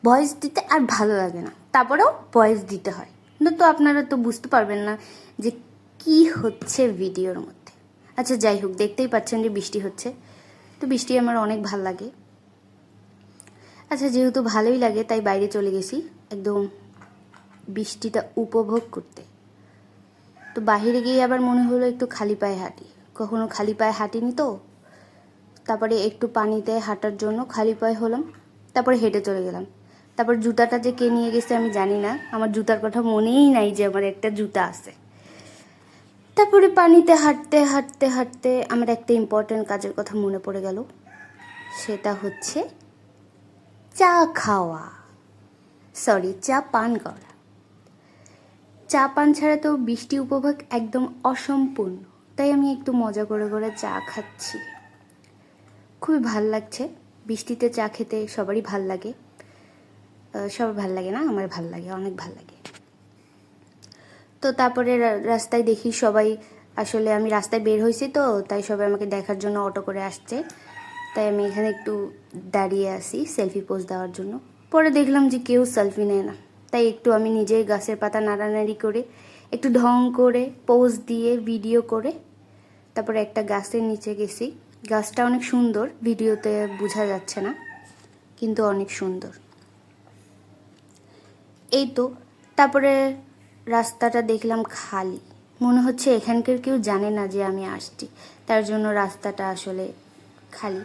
Voice দিতে আর ভালো লাগে না, তারপরেও ভয়েস দিতে হয়। তো আপনারা তো বুঝতে পারবেন না যে কি হচ্ছে ভিডিওর মধ্যে। আচ্ছা যাই হোক, দেখতেই পাচ্ছেন যে বৃষ্টি হচ্ছে, তো বৃষ্টি আমার অনেক ভাল লাগে। আচ্ছা যেহেতু ভালোই লাগে তাই বাইরে চলে গেছি একদম বৃষ্টিটা উপভোগ করতে। তো বাইরে গিয়ে আবার মনে হলো একটু খালি পায়ে হাঁটি, কখনো খালি পায়ে হাঁটিনি তো। তারপরে একটু পানিতে হাঁটার জন্য খালি পায়ে হলাম, তারপরে হেঁটে চলে গেলাম। তারপর জুতাটা যে কে নিয়ে গেছে আমি জানি না, আমার জুতার কথা মনেই নাই যে আমার একটা জুতা আছে। তারপরে পানিতে হাঁটতে হাঁটতে হাঁটতে আমার একটা ইম্পর্টেন্ট কাজের কথা মনে পড়ে গেল, সেটা হচ্ছে চা খাওয়া, সরি চা পান করা। চা পান ছাড়া তো বৃষ্টি উপভোগ একদম অসম্পূর্ণ, তাই আমি একটু মজা করে করে চা খাচ্ছি। খুবই ভাল লাগছে, বৃষ্টিতে চা খেতে সবারই ভাল লাগে। সবার ভাল লাগে না, আমার ভাল লাগে, অনেক ভাল লাগে। তো তারপরে রাস্তায় দেখি সবাই, আসলে আমি রাস্তায় বের হয়েছি তো তাই সবাই আমাকে দেখার জন্য অটো করে আসছে, তাই আমি এখানে একটু দাঁড়িয়ে আসি সেলফি পোজ দেওয়ার জন্য। পরে দেখলাম যে কেউ সেলফি নেয় না, তাই একটু আমি নিজেই গাছের পাতা নাড়ানাড়ি করে একটু ঢং করে পোজ দিয়ে ভিডিও করে তারপরে একটা গাছের নিচে গেছি। গাছটা অনেক সুন্দর, ভিডিওতে বোঝা যাচ্ছে না কিন্তু অনেক সুন্দর। এই তো তারপরে রাস্তাটা দেখলাম খালি, মনে হচ্ছে এখানকার কেউ জানে না যে আমি আসছি, তার জন্য রাস্তাটা আসলে খালি।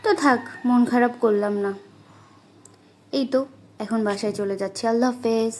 তো থাক, মন খারাপ করলাম না। এই তো এখন বাসায় চলে যাচ্ছি। আল্লাহ হাফেজ।